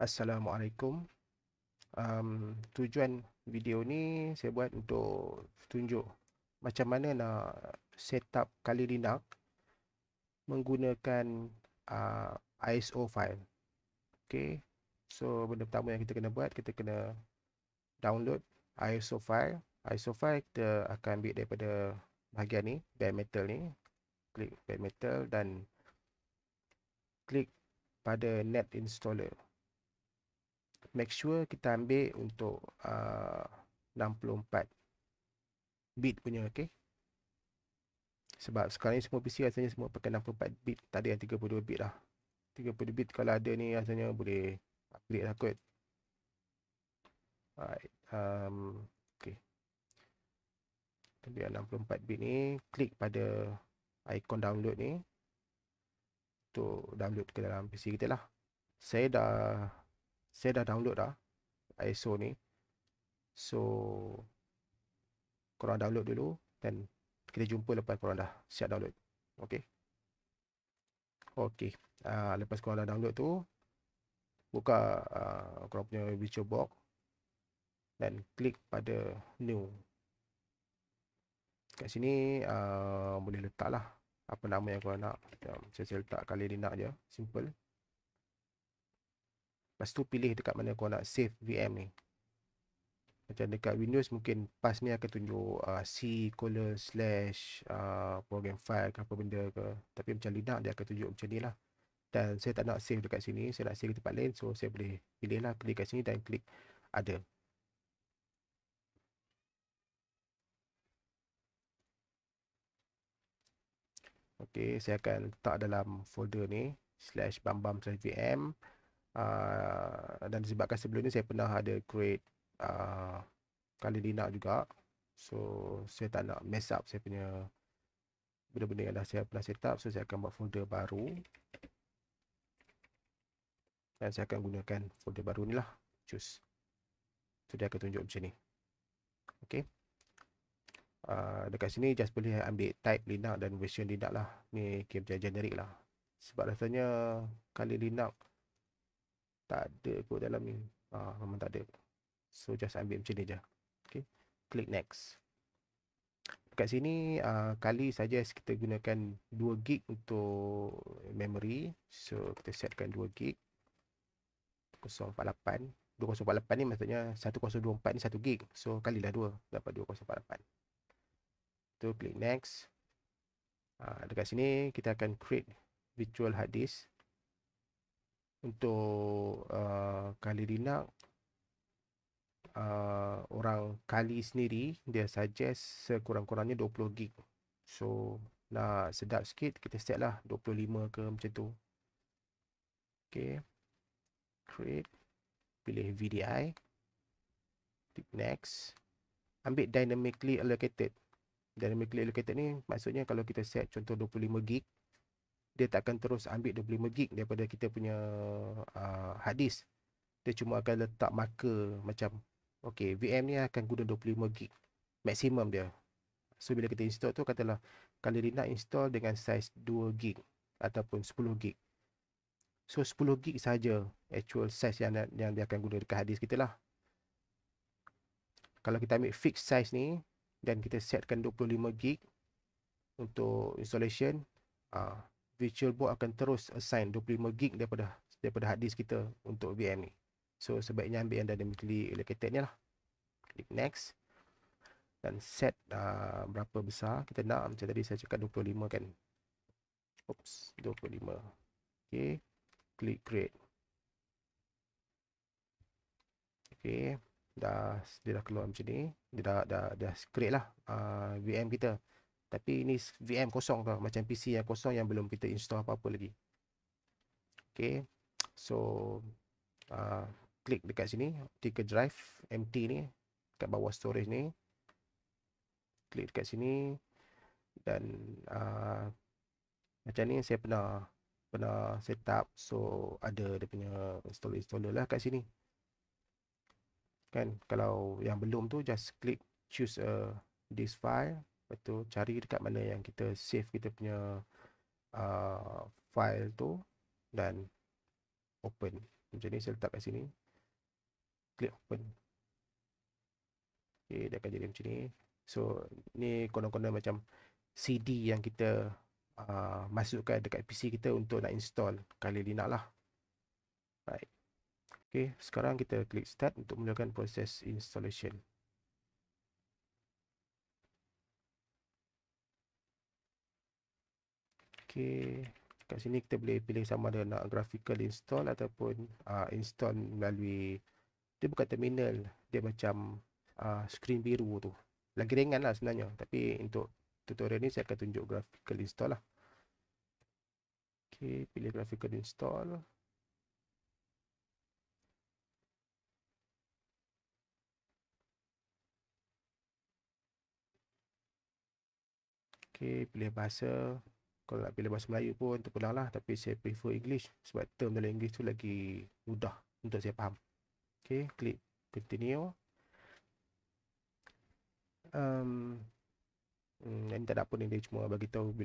Assalamualaikum. Tujuan video ni saya buat untuk tunjuk macam mana nak set up Kali Linux menggunakan ISO file. Okay. So benda pertama yang kita kena buat, kita kena download ISO file. ISO file kita akan ambil daripada bahagian ni, bare metal ni. Klik bare metal dan klik pada net installer. Make sure kita ambil untuk 64 bit punya, okey. Sebab sekarang ni semua PC rasanya semua pakai 64 bit, tak ada yang 32 bit lah. 32 bit kalau ada ni rasanya boleh upgrade lah kot. Alright, okey. Kita ambil 64 bit ni, klik pada ikon download ni untuk download ke dalam PC kita lah. Saya dah download dah ISO ni. So korang download dulu dan kita jumpa lepas korang dah siap download. Okey. Okey. Lepas korang dah download tu, buka korang punya VirtualBox dan klik pada new. Kat sini boleh letak lah apa nama yang korang nak. Saya letak Kali Linux je, simple. Lepas tu pilih dekat mana korang nak save VM ni. Macam dekat Windows mungkin pas ni akan tunjuk C:/program file ke apa benda ke. Tapi macam Linux dia akan tunjuk macam ni lah. Dan saya tak nak save dekat sini, saya nak save di tempat lain. So saya boleh pilih lah, klik kat sini dan klik ada. Okey, saya akan letak dalam folder ni /bambam/vm. Dan disebabkan sebelum ni saya pernah ada create Kali Linux juga. So saya tak nak mess up saya punya benda-benda yang dah saya pernah set up. So saya akan buat folder baru. Dan saya akan gunakan folder baru ni lah. Choose. So dia akan tunjuk macam ni. Okey. Dekat sini just boleh ambil type Linux dan version Linux lah. Ni macam generic lah. Sebab rasanya Kali Linux tak ada kot dalam ni. Memang tak ada. So just ambil macam ni je. Okay. Klik next. Dekat sini Kali saja kita gunakan 2 gig untuk memory. So kita setkan 2 gig 048. 2048 ni maksudnya 1024 ni 1 gig. So kalilah 2 dapat 2048. Tu klik next. Dekat sini kita akan create virtual hard disk. Untuk Kali Linux, orang Kali sendiri dia suggest sekurang-kurangnya 20 gig. So nak sedap sikit kita set lah 25 ke macam tu. Okay. Create. Pilih VDI. Klik next. Ambil dynamically allocated. Dynamically allocated ni maksudnya kalau kita set contoh 25 gig, dia takkan terus ambil 25 gig daripada kita punya hard disk. Dia cuma akan letak marker macam okey, VM ni akan guna 25 gig maksimum dia. So bila kita install tu katalah Kali Linux install dengan size 2 gig ataupun 10 gig. So 10 gig saja actual size yang dia akan guna dekat hard disk kita lah. Kalau kita ambil fixed size ni dan kita setkan 25 gig untuk installation, VirtualBox akan terus assign 25 gig daripada hard disk kita untuk VM ni. So sebaiknya ambil yang dynamically allocated ni lah. Klik next. Dan set berapa besar kita nak. Macam tadi saya cakap 25 kan. Oops, 25. Okay. Klik create. Okay. Dia dah keluar macam ni. Dia dah create lah VM kita. Tapi ini VM kosong tau. Macam PC yang kosong yang belum kita install apa-apa lagi. Okay. So klik dekat sini, optical drive empty ni, kat bawah storage ni. Klik dekat sini dan macam ni saya pernah set up. So ada dia punya installer lah kat sini. Kan kalau yang belum tu just klik choose a disk file. Lepas tu cari dekat mana yang kita save kita punya file tu dan open. Macam ni saya letak kat sini. Klik open. Okay, dia akan jadi macam ni. So ni konon-konon macam CD yang kita masukkan dekat PC kita untuk nak install Kali Linux lah. Right. Okay, sekarang kita klik start untuk mulakan proses installation. Okay, kat sini kita boleh pilih sama ada nak graphical install ataupun install melalui, dia bukan terminal, dia macam skrin biru tu. Lagi ringan lah sebenarnya, tapi untuk tutorial ni saya akan tunjuk graphical install lah. Okay, pilih graphical install. Okay, pilih bahasa. Kalau nak pilih bahasa Melayu pun terpulang lah, tapi saya prefer English sebab term dalam English tu lagi mudah untuk saya faham. Okay, klik continue. Ini tak ada apa ni, dia cuma bagi tahu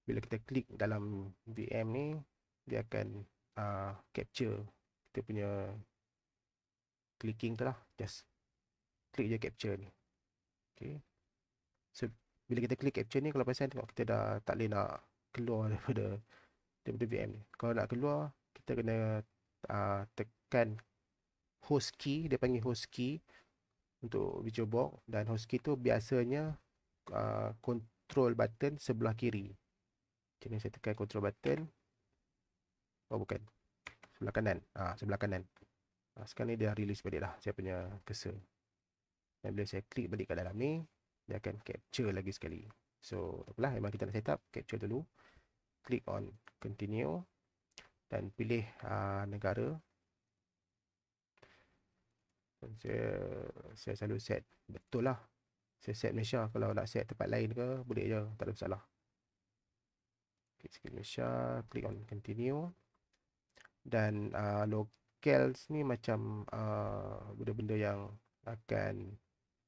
bila kita klik dalam VM ni, dia akan capture kita punya clicking tu lah. Just klik je capture ni. Okay. So bila kita klik capture ni, kalau pasal tengok kita dah tak boleh nak keluar daripada VM ni. Kalau nak keluar, kita kena tekan host key, dia panggil host key untuk VirtualBox, dan host key tu biasanya control button sebelah kiri. Macam ni saya tekan control button. Oh bukan, sebelah kanan. Sebelah kanan. Sekarang ni dia release balik dah saya punya cursor. Dan bila saya klik balik kat dalam ni, dia akan capture lagi sekali. So apalah, memang kita nak set up, capture dulu. Klik on continue dan pilih negara. Dan saya selalu set betul lah. Saya set Malaysia. Kalau nak set tempat lain ke, boleh je, tak ada masalah. Klik sikit Malaysia, klik on continue. Dan locals ni macam benda-benda yang akan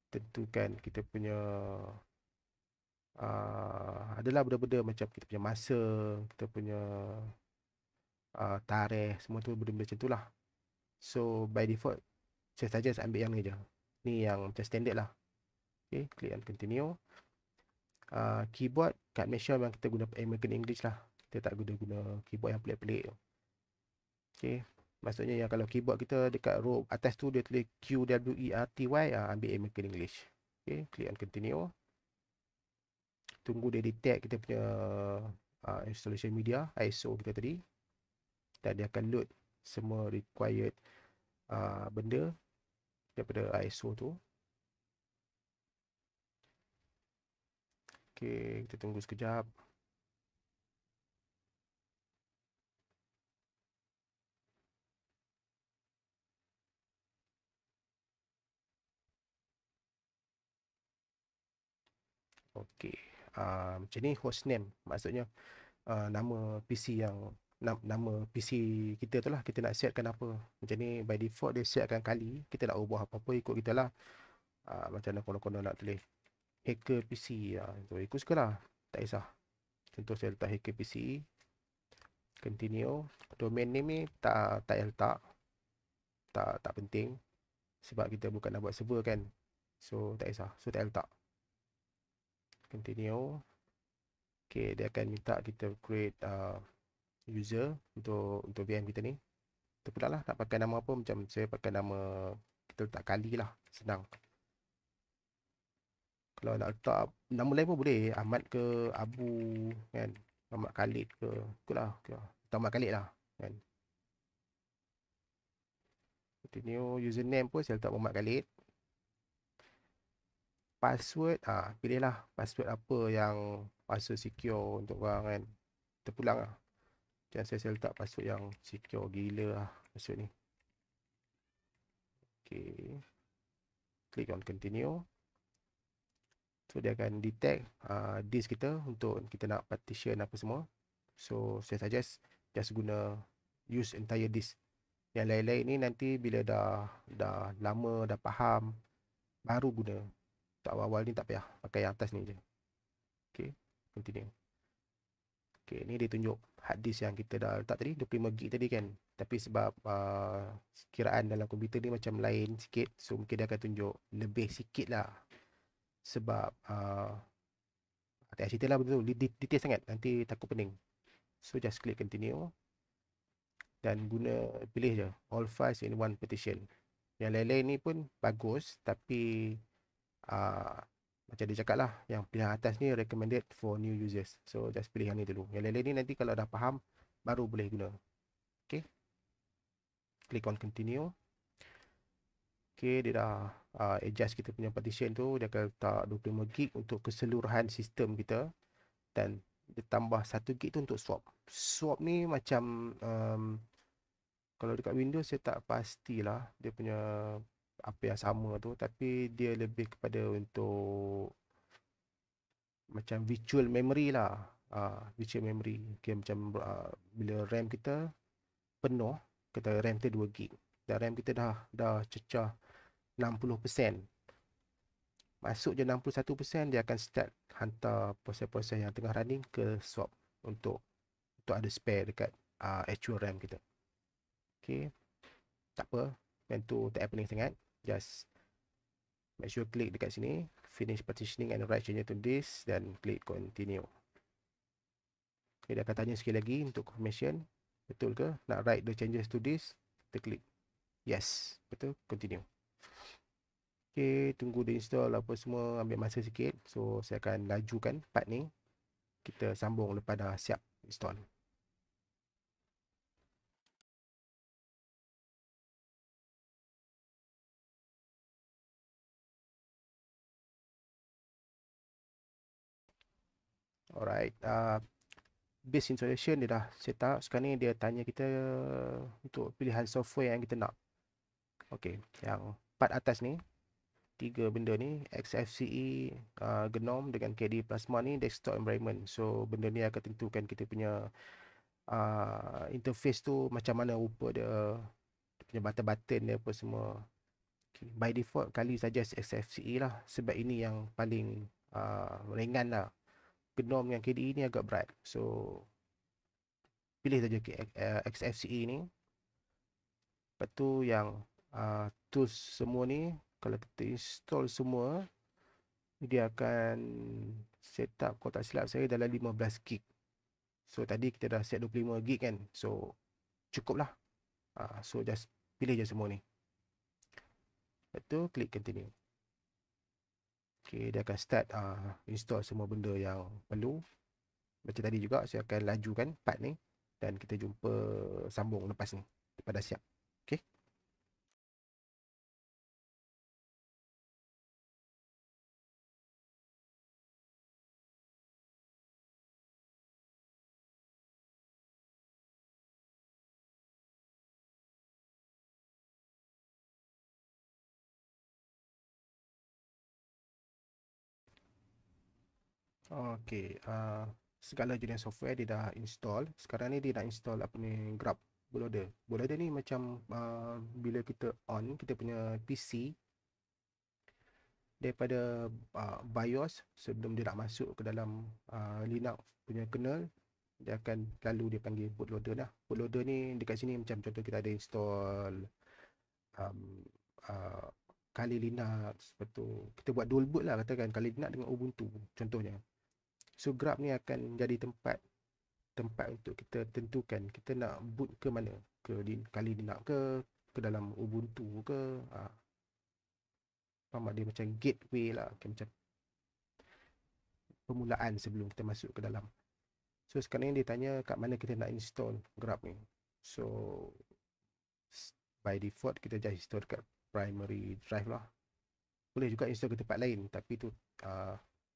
tentukan kita punya adalah benda-benda macam kita punya masa, kita punya tarikh, semua tu benda-benda macam tu lah. So by default saya saja ambil yang ni je. Ni yang macam standard lah. Okay, klik on continue. Keyboard kat Malaysia memang kita guna American English lah. Kita tak guna keyboard yang pelik-pelik tu. Okay, maksudnya yang kalau keyboard kita dekat row atas tu dia tulis QWERTY, ambil American English. Okay, klik on continue. Tunggu dia detect kita punya installation media ISO kita tadi, dan dia akan load semua required benda daripada ISO tu. Okay, kita tunggu sekejap. Okay, macam ni host name, maksudnya nama PC yang nama PC kita tu lah, kita nak setkan apa. Macam ni by default dia setkan Kali, kita nak ubah apa-apa ikut kita lah. Macam mana konon-konon nak tulis hacker PC, tu ikut suka lah, tak kisah. Contoh saya letak hacker PC, continue. Domain name ni tak payah letak, tak penting sebab kita bukan nak buat server kan, so tak kisah, so tak payah letak. Continue. Okay, dia akan minta kita create user untuk VM kita ni. Terpulang lah nak pakai nama apa, macam saya pakai nama, kita letak Kali lah, senang. Kalau nak letak nama lain pun boleh, Ahmad ke Abu kan, Ahmad Khalid ke, ikutlah, Ahmad Khalid lah kan. Continue. Username pun saya letak Muhammad Khalid. Password, pilihlah password apa yang password secure untuk korang kan. Terpulang lah. Macam saya letak password yang secure gila lah password ni. Okay, klik on continue. So dia akan detect disk kita untuk kita nak partition apa semua. So saya suggest just guna use entire disk. Yang lain-lain ni nanti bila dah lama, dah faham, baru guna. Tak awal-awal ni tak payah, pakai yang atas ni je. Okay, continue. Okay, ni dia tunjuk hard disk yang kita dah letak tadi 25GB tadi kan. Tapi sebab kiraan dalam komputer ni macam lain sikit, so mungkin dia akan tunjuk lebih sikit lah. Sebab tak payah cerita lah betul, detail sangat, nanti takut pening. So just click continue dan pilih je all files in one partition. Yang lain-lain ni pun bagus, tapi macam dia cakap lah, yang pilihan atas ni recommended for new users. So just pilih yang ni dulu. Yang lain-lain ni nanti kalau dah faham, baru boleh guna. Okay, click on continue. Okay, dia dah adjust kita punya partition tu. Dia akan letak 25GB untuk keseluruhan sistem kita. Dan dia tambah 1GB tu untuk swap. Swap ni macam kalau dekat Windows saya tak pastilah dia punya apa yang sama tu, tapi dia lebih kepada untuk macam virtual memory lah. Virtual memory. Okay, macam bila RAM kita penuh, kata RAM kita 2GB dan RAM kita dah cecah 60%. Masuk je 61%, dia akan start hantar proses-proses yang tengah running ke swap untuk ada spare dekat actual RAM kita. Okay, tak apa, yang tu tak happening sangat. Just make sure klik dekat sini, finish partitioning and write changes to this, dan klik continue. Okay, dia akan tanya sekali lagi untuk confirmation, betul ke nak write the changes to this. Kita klik yes, betul, continue. Okay, tunggu dia install apa semua, ambil masa sikit. So saya akan lajukan part ni, kita sambung lepas dah siap install. Alright, base installation dia dah set up. Sekarang ni dia tanya kita untuk pilihan software yang kita nak. Okay, yang part atas ni, 3 benda ni, XFCE, GNOME dengan KDE Plasma ni desktop environment. So benda ni akan tentukan kita punya interface tu macam mana rupa dia punya button-button dia apa semua. Okay. By default kali saja XFCE lah, sebab ini yang paling ringan lah. GNOME dengan KDE ni agak berat. So pilih saja XFCE ni. Lepas tu yang tools semua ni, kalau kita install semua, dia akan set up, kalau tak silap saya, dalam 15GB. So tadi kita dah set 25GB kan, so cukup lah. So just pilih je semua ni. Lepas tu klik continue. Okay, dia akan start install semua benda yang perlu. Macam tadi juga, saya akan lajukan part ni, dan kita jumpa sambung lepas ni, lepas dah siap. Okay. Okay, segala jenis software dia dah install. Sekarang ni dia nak install apa ni, Grub Bootloader. Bootloader ni macam bila kita on kita punya PC daripada BIOS, sebelum dia nak masuk ke dalam Linux punya kernel, dia akan lalu dia panggil bootloader lah. Bootloader ni dekat sini macam contoh kita ada install Kali Linux, lepas tu kita buat dual boot lah, katakan Kali Linux dengan Ubuntu contohnya. So Grub ni akan jadi tempat untuk kita tentukan kita nak boot ke mana, ke Kali Linux ke dalam Ubuntu ke. Faham tak? Dia macam gateway lah, macam permulaan sebelum kita masuk ke dalam. So sekarang ni dia tanya kat mana kita nak install Grub ni. So by default kita just install kat primary drive lah. Boleh juga install ke tempat lain, tapi tu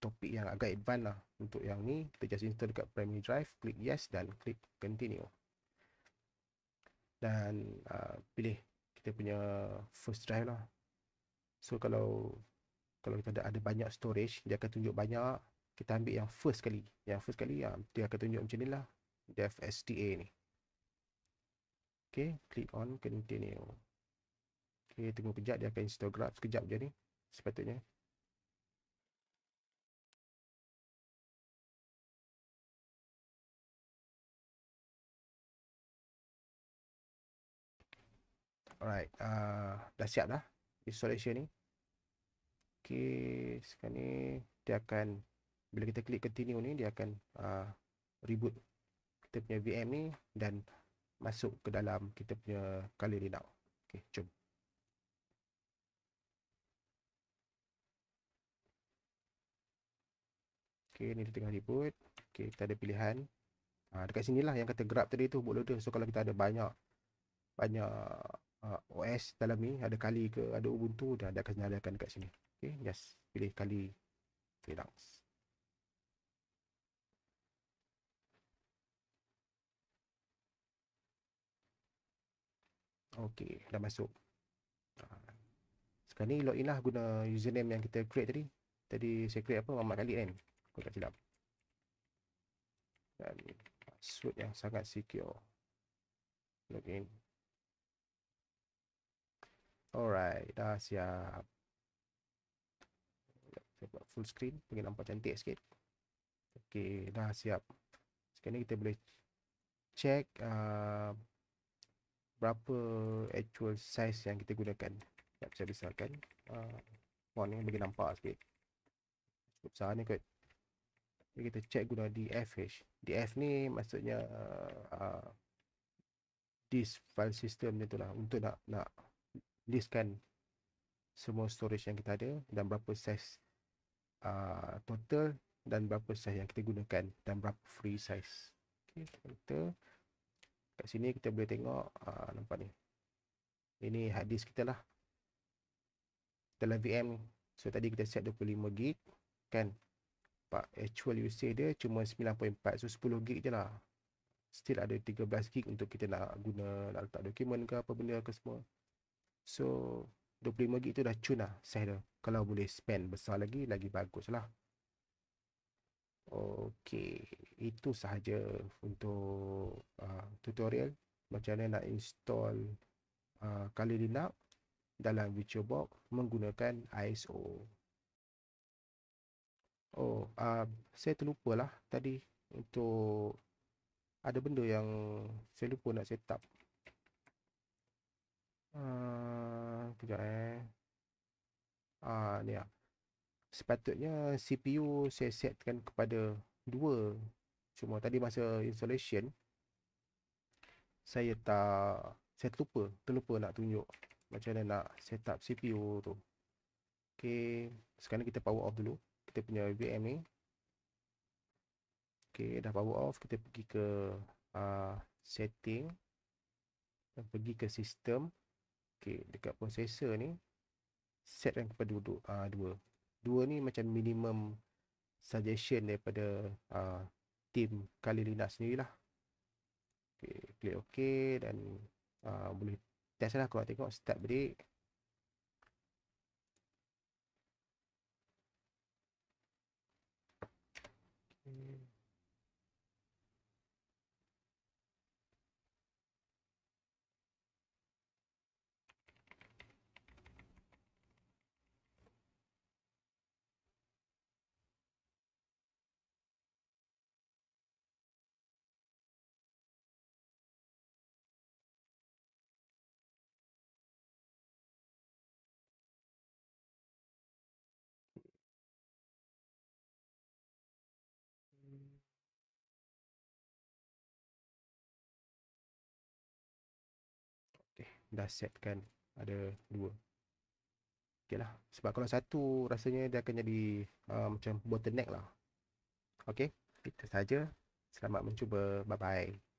topik yang agak advance lah. Untuk yang ni kita just install dekat primary drive, klik yes dan klik continue. Dan pilih kita punya first drive lah. So kalau kita ada banyak storage, dia akan tunjuk banyak. Kita ambil yang first kali. Yang first kali dia akan tunjuk macam ni lah, dev STA ni. Okay, klik on continue. Okay, tunggu kejap, dia akan install Grub sekejap je ni sepatutnya. Alright, dah siap dah installation ni. Okay, sekarang ni dia akan, bila kita klik continue ni, dia akan reboot kita punya VM ni dan masuk ke dalam kita punya Kali Linux. Okay, jom. Okay, ni dia tengah reboot. Okay, kita ada pilihan. Dekat sini lah yang kata grab tadi tu, bootloader. So kalau kita ada banyak OS dalam ni, ada Kali ke ada Ubuntu, dan dia akan nyalakan dekat sini. Okay, just pilih Kali Linux. Okay, dah masuk. Sekarang ni login lah guna username yang kita create tadi. Tadi saya create apa? Muhammad Khalid kan? Aku tak silap. Dan password yang sangat secure. Login. Alright, dah siap. Saya buat full screen, bagi nampak cantik sikit. Okay, dah siap. Sekarang ni kita boleh check berapa actual size yang kita gunakan. Sekejap saya besarkan font ni bagi nampak sikit. Cukup besar ni kot. Jadi kita check guna DFH. DF ni maksudnya disk file system ni tu lah, untuk nak listkan semua storage yang kita ada dan berapa size total dan berapa size yang kita gunakan dan berapa free size. Okay, kita kat sini kita boleh tengok nampak ni. Ini hard disk kita lah dalam VM ni. So tadi kita set 25 GB kan. Pak actual usage dia cuma 9.4, so 10 GB je lah. Still ada 13 GB untuk kita nak guna, nak letak dokumen ke apa benda ke semua. So 25 GB tu dah cun lah size dia. Kalau boleh spend besar lagi bagus lah. Okey, itu sahaja untuk tutorial macam mana nak install Kali Linux dalam VirtualBox menggunakan ISO. Oh, saya terlupa lah tadi untuk ada benda yang saya lupa nak set up. Kejap ni lah. Sepatutnya CPU saya setkan kepada 2. Cuma tadi masa installation saya terlupa nak tunjuk macam mana nak set up CPU tu. Okey, sekarang kita power off dulu kita punya VM ni. Okey, dah power off, kita pergi ke setting dan pergi ke sistem. Okey, dekat processor ni setkan kepada 2. 2 ni macam minimum suggestion daripada team Kali Linux sendiri lah. Okay, klik OK dan boleh test lah. Kalau tengok start break. Okay. Okay, dah setkan ada 2. Okay lah, sebab kalau satu rasanya dia akan jadi macam bottleneck lah. Okay, itu saja. Selamat mencuba. Bye bye.